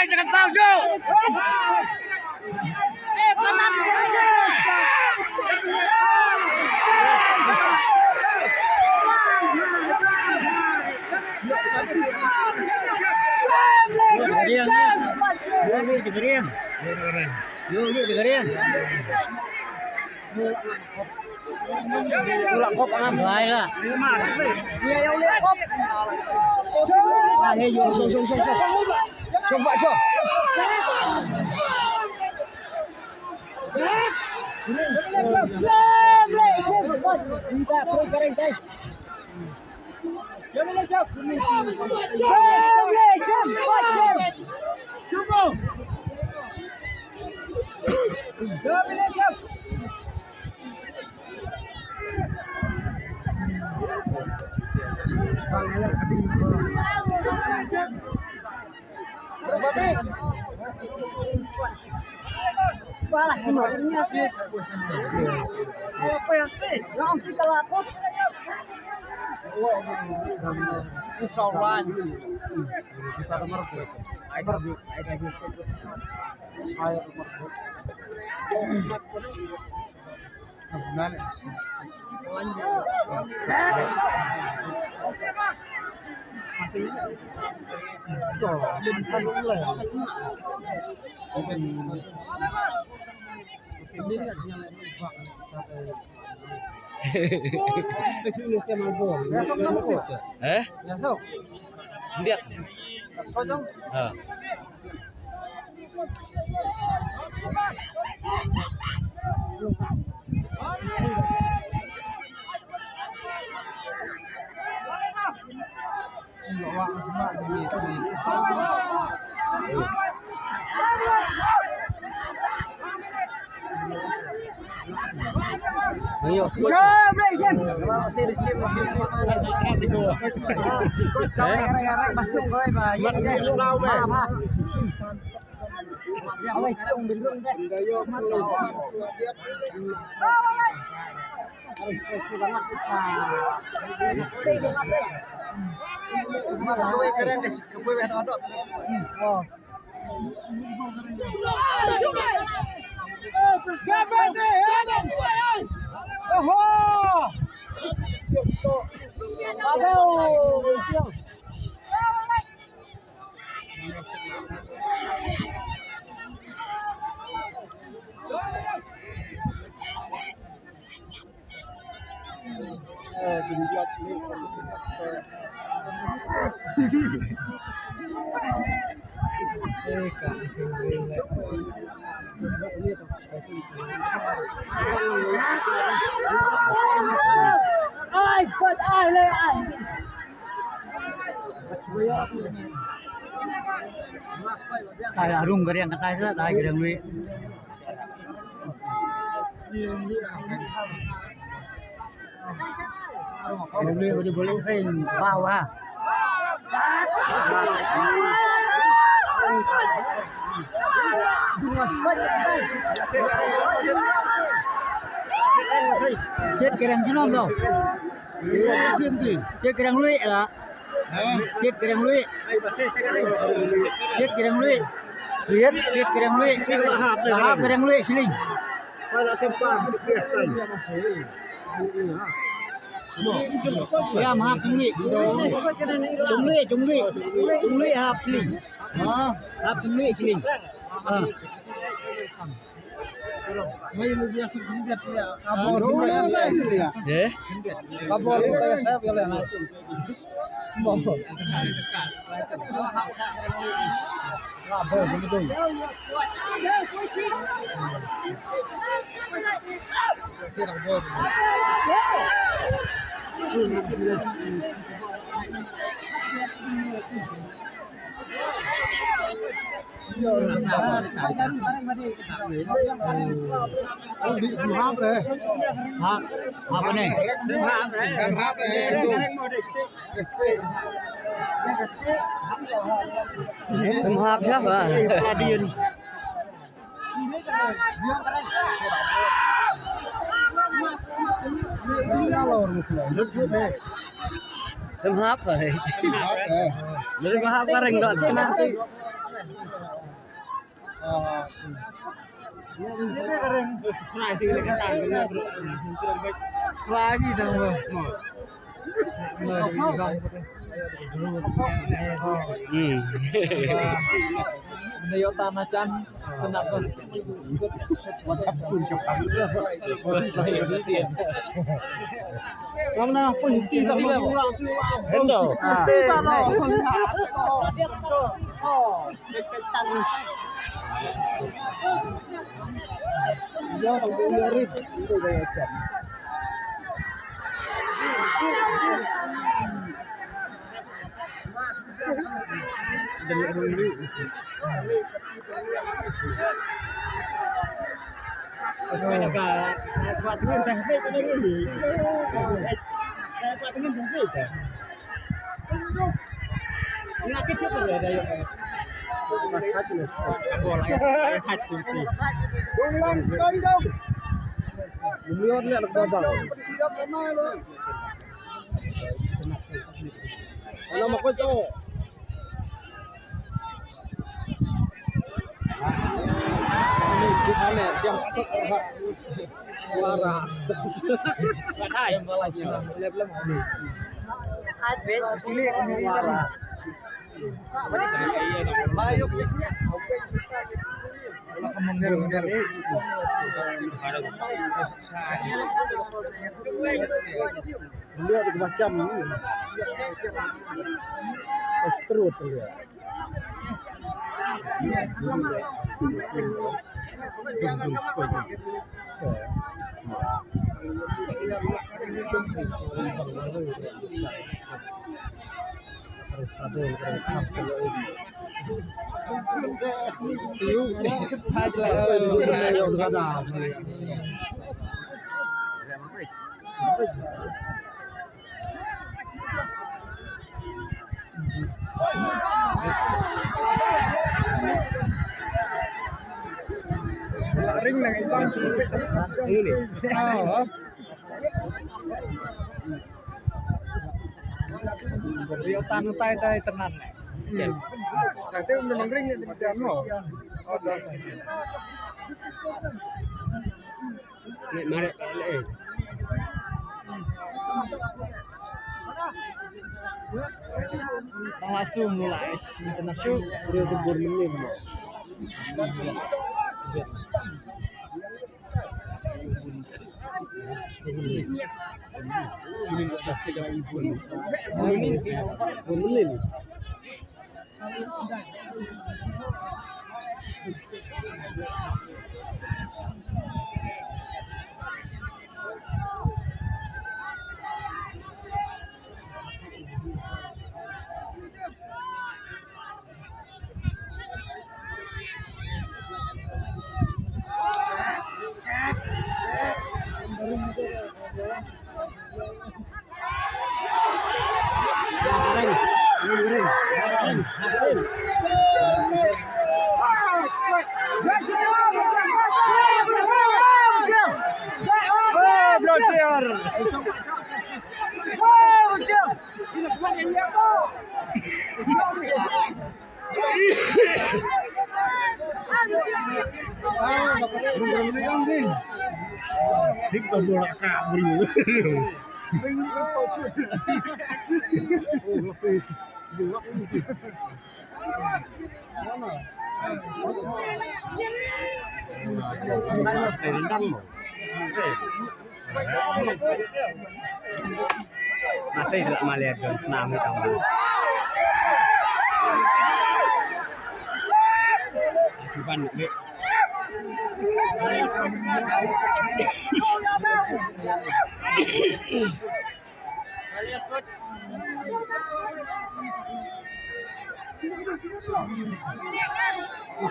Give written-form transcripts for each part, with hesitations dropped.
Jangan tahu Jo. Cốp ăn lại là. Xuống vậy xuống. Eh? Lihat. Ayo, Tài là rung cái đèn tay rất là cái đường lụy. Đường lụy có boleh phim bao ha. Chết cái đèn chứ không đâu. Chết cái đèn lụy là. Chết cái đèn lụy. Chết cái đèn lụy. Chết cái đèn lụy. Tahap cái đèn lụy sini. Ya maaf sini. Cungli hap sini. Hap sini sini. May lubiya sa kindat niya. Kabor kaya saya niya. Eh? Kabor kaya saya kaya na. Kabor. Kabor betul. Sirang bor. Apa nih? Mahap siapa? Radian. Mahap hai. Jadi mahap bareng dok nanti. Lagi dong. Nayo tanah can kenapa? Kamu na pun kita pulang tu. Hello. Kita dah. Dia tak boleh rit. Itu gaya cat. Kalau mau kau Aneh, yang waras. Ada malah belum. Sini waras. Bayu. Beliau ada macam ini. Terus beliau. Ring lang ito. Ini. Oo. Beliau tanah tayo tenan. Nanti udah ring di macam mo. Oh, dah. Nek marek elek. Langsung mulai internasional. Beliau tu bermilim. Bermilim. Masih tidak melihat senam tambah. Bukan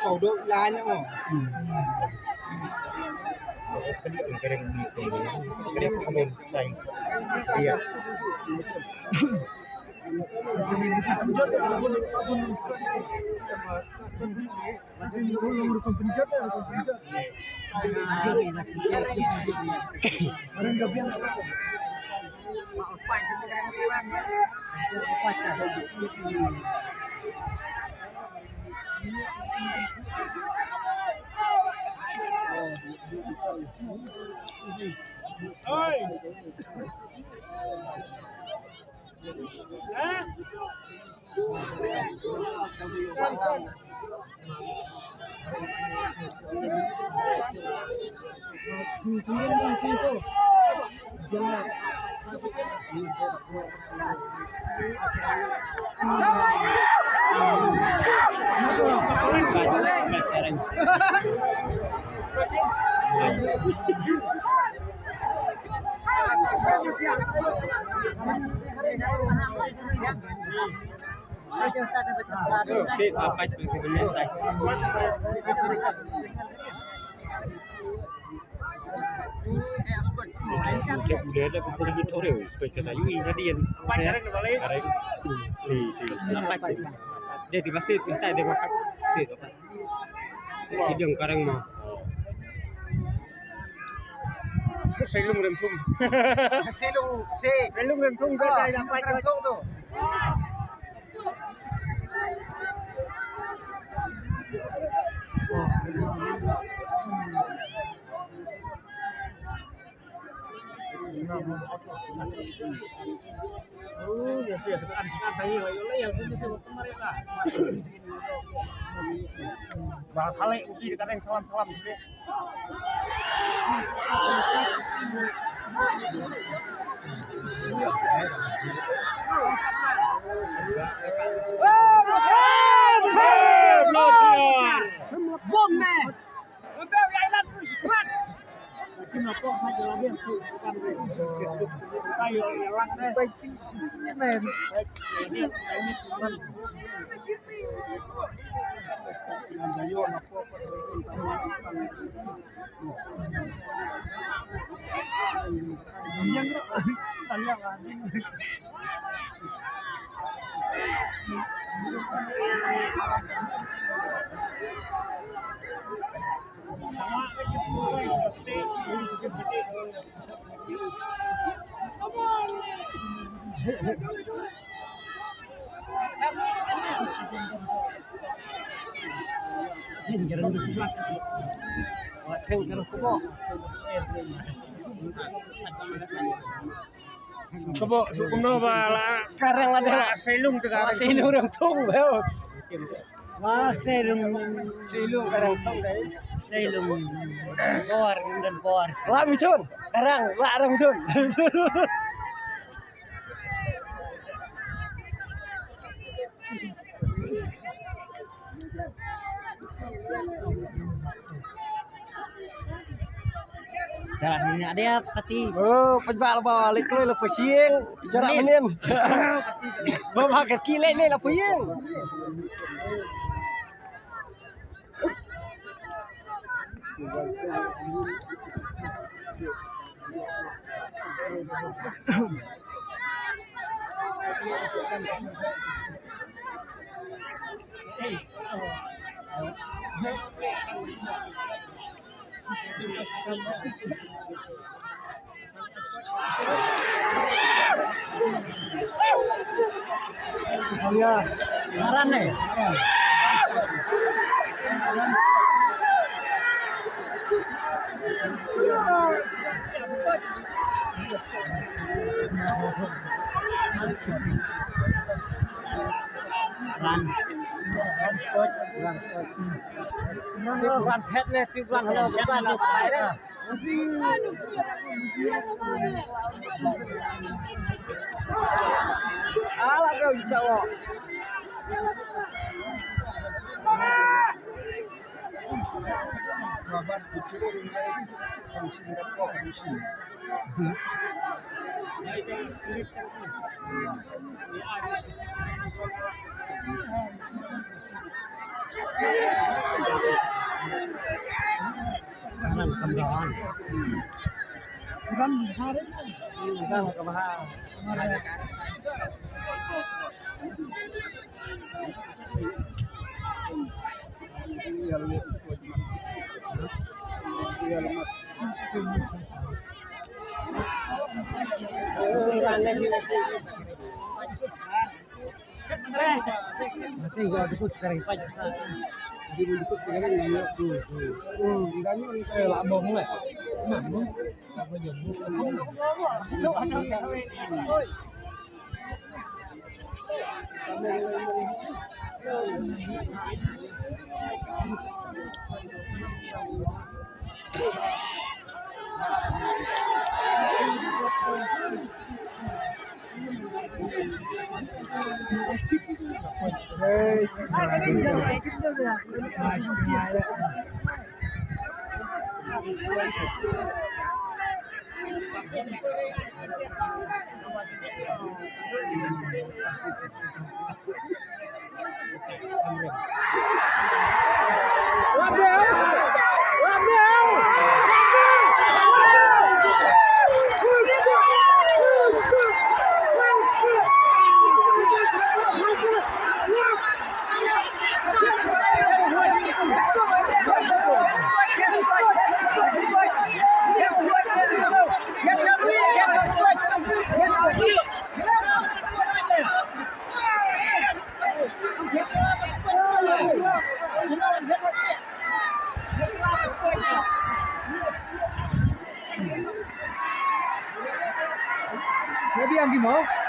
cầu độ lá nhá mà cái comment này iya Dia ada beberapa tutorial kerja UI tadi yang dia di masjid minta dia makan sidang karang mah silung rentung silung rentung ke saya sampai rentung tu ya sih, sekarang tadi wayola yang itu kemarin lah. Bahas hal yang uji kadang salam-salam gitu. Bom nih. Udah jalan terus kuat. Kenapa aja lagi yang bukan ayo yang baik men Kebo sukuno bala karang ada selung sekarang selung rentung bel selung karang guys selung bor dan bor lah micun karang larang micun jalannya dia pati penjual balik lu lepas siang jarak menin bawa ke kile ni lepas siang ya, marah nih. Ran. Tiupan pet le, tiupan halo, tiupan apa le? Alah kau bisa wah. Bukan kemahal. Nanti gua ikut sekarang pajak. Jadi ikut sekarang nanya tuh. Nanya kayak labong lah. Apa jembu? Jadi yang di mau?